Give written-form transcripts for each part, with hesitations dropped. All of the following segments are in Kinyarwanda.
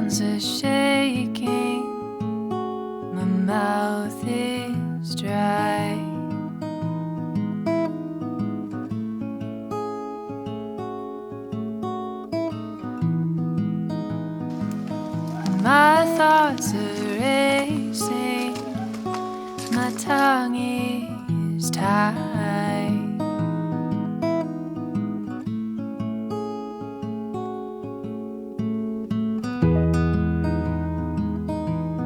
hands are shaking, my mouth is dry. My thoughts are racing, my tongue is tied.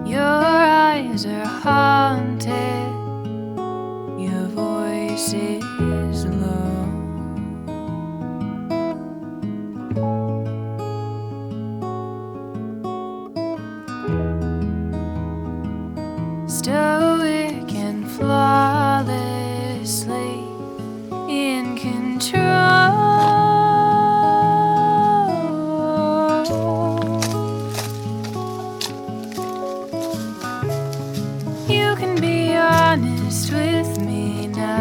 Your eyes are haunted, your voice is low. Stoic and flawlessly in control. You can be honest with me now.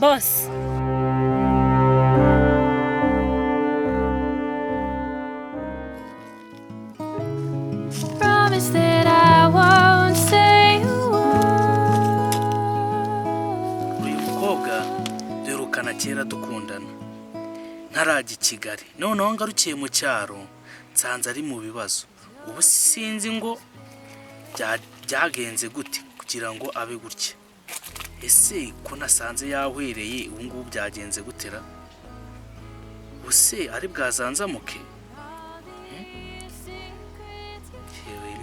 Boss. Promise that I won't say a word. Uyu mukobwa duherukana kera dukundana ntarajya i Kigali, noneho ngarukiye mu cyaro nsanze ari mu bibazo. Ubu sinzi ngo byagenze gute kugira ngo abe gutya. Ese ko nasanze yahwereye ubu ngubu byagenze gutera? Use ari bwazanzamuke?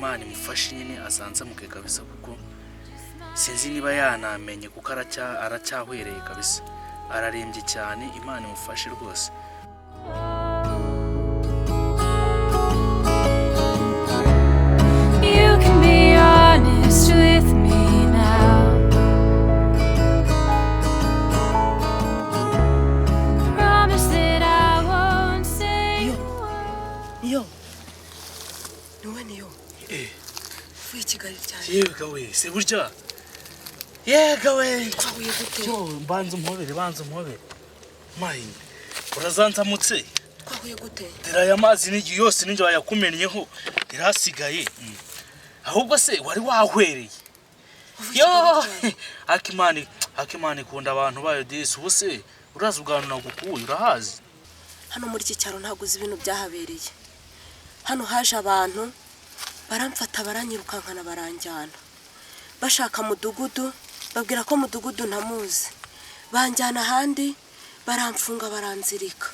Imana imufashe nyine azanzamuke kabisa kuko sinzi niba yanamenye kuko aracyahwereye kabisa, ararembye cyane. Imana imufashe rwose. You can be honest with me now. Promise that I won't say a word. Yo. Fuye Kigali cyane. Yega we, se burya. Yega we. Twahuye gute? Yo, banza umpobere. Mai. Urazanzamutse. Twahuye gute? Dira ya mazi n'igi yose ninjye wayakumenyeho. Irasigaye. Ahubwo se wari wahwereye. Yo, Akimani kunda abantu bayo disi. Ubuse urazi ubwantu nagukuye urahazi. Hano muri iki cyaro ntago uzi ibintu byahabereye. Hano haje abantu baramfata baranyirukankana baranjyana. Bashaka mudugudu, babwira ko mudugudu ntamuzi. Banjyana ahandi baramfunga baranzirika.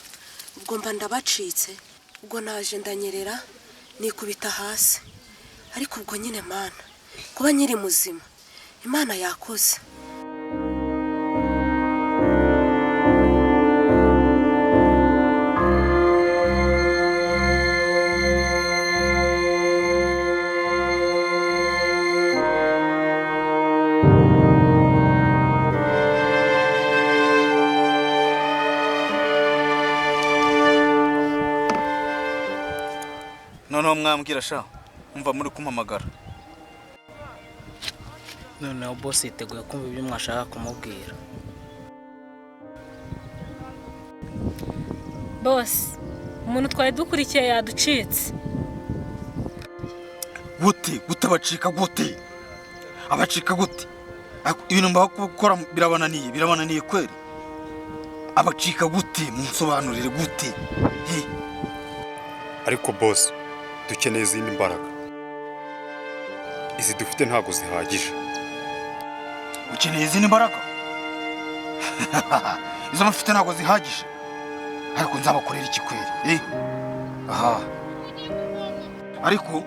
Ubwo mba ndabacitse. Ubwo naje ndanyerera nikubita hasi. Ariko ubwo nyine Mana, kuba nyiri muzima, Imana yakoze. Noneho mwambwira sha umva muri kumpamagara. Noneho boss yiteguye kumva ibyo mwashaka kumubwira. Boss, umuntu twari dukurikiye yaducitse. Gute abacika gute? Ibintu mba gukora birabananiye kweri. Abacika gute munsobanurire gute? Ariko boss dukeneye izindi mbaraga. Izi dufite ntago zihagije. Ukeneye izindi mbaraga? Izo mufite ntago zihagije. Ariko nzabakorera iki kweri? Aha. Ariko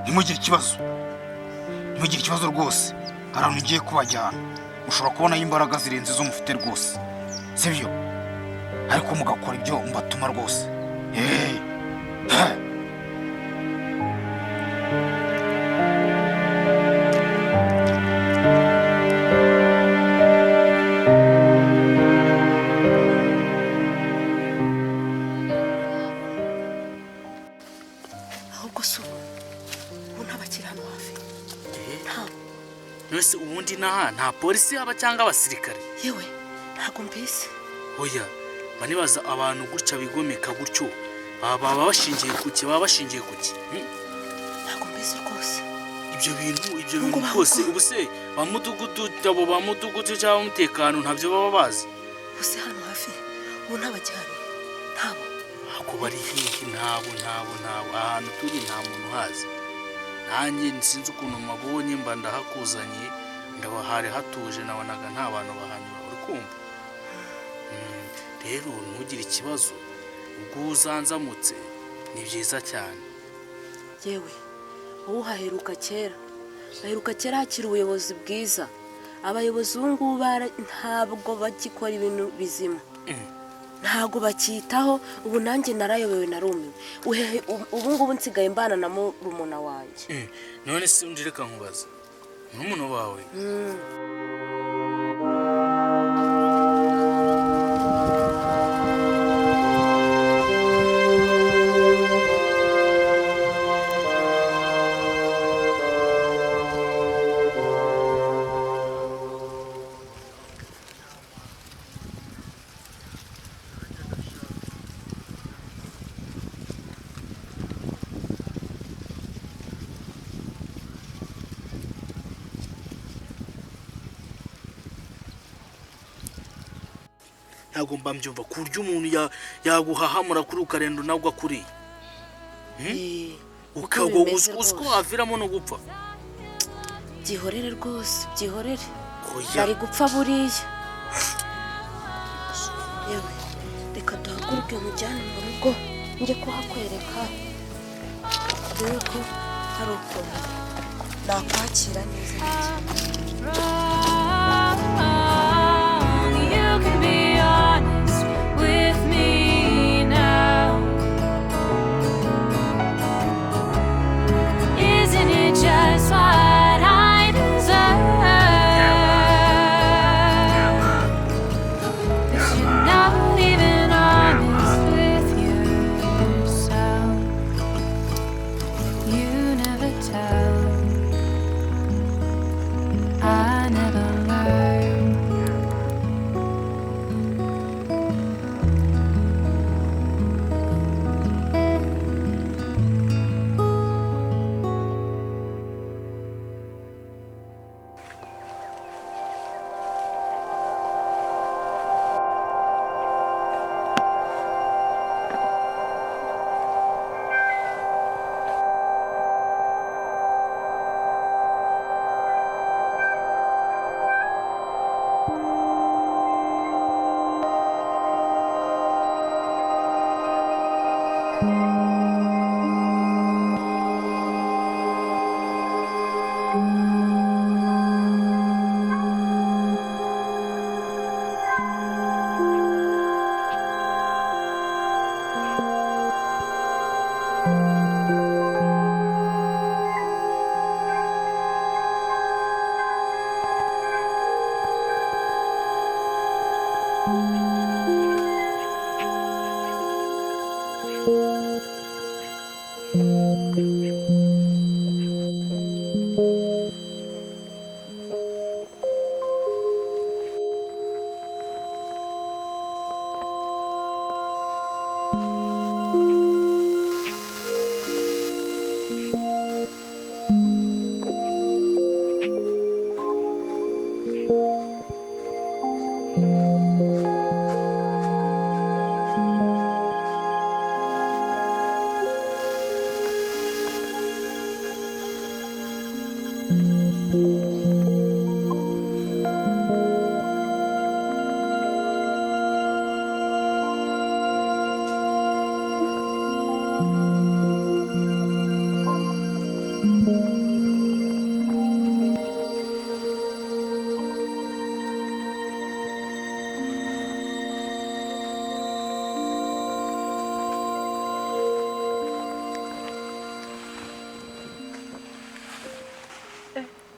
nimugire ikibazo rwose. Haraho ngiye kubajyana. Ushobora kubona imbaraga zirenze zo mufite rwose. Sibyo? Ariko mugakora ibyo mbatuma rwose. Ahubwo so unabakira hano hafi. Nose ubundi nta polisi aba cyangwa abasirikare. Yewe ntago mbese. Oya, banibaza abantu gutya bigomeka gutyo. Baba bashingiye kuki? Ntago mbese rwose. Ibyo bintu rwose ubuse bamudugudu cyangwa umutekano ntabyo baba bazi. Ubuse hano hafi unabajyana. Ntabo. Ako bari hihi ntabo ahantu turi nta muntu hazi. Nanjye nsinzi ukuntu mabonye mba ndahakuzanye ndabahare hatuje nabonaga nta bantu bahanyura uri kumva. Rero ntugire ikibazo ubwo uzanzamutse ni byiza cyane. Yewe uhaheruka kera hakiri ubuyobozi bwiza. Abayobozi ubu ntabwo bagikora ibintu bizima. Ntago bakitaho. Ubu nanjye narayobewe narumiwe. Ubu ngubu nsigaye mbana na murumuna wanjye. None se undi reka nkubaza murumuna wawe? Ntago mbyumva kurya umuntu yaguhahamura kuri ukarendo nawe ugakuriye. Ukago uzko waviramo no gupfa. Byihorere rwose, byihorere. Bari gupfa buriya. Yewe reka duhaguruke mujyane mu rugo njye kuhakwereka. Dore ko hari ukuntu nakwakira neza Wrong. You can be honest with me now. Isn't it just what I deserve? But you're not even honest with yourself. You never tell. I never learn.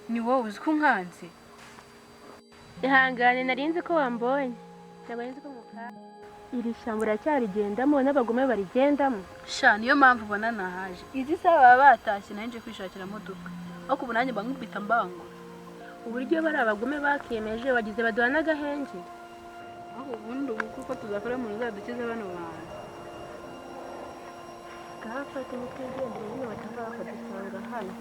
Ni wowe uzi ko unkanze? ihangane narinzi ko wambonye ntabwo nzi ko mukara iri shyamba uracyarigendamo n'abagome barigendamo Sha niyo mpamvu ubona nahaje. Izi sawa baba batashye nanje kwishakira modoka. Ariko ubu nanjye bankubita mbango. uburyo bari abagome bakemeje wagize baduha n'agahenge Aho ubundi ubu kuko tuzakora mu zadukiza bano bantu. gafata umutwe ugendera nyine batanga bakadusanga hano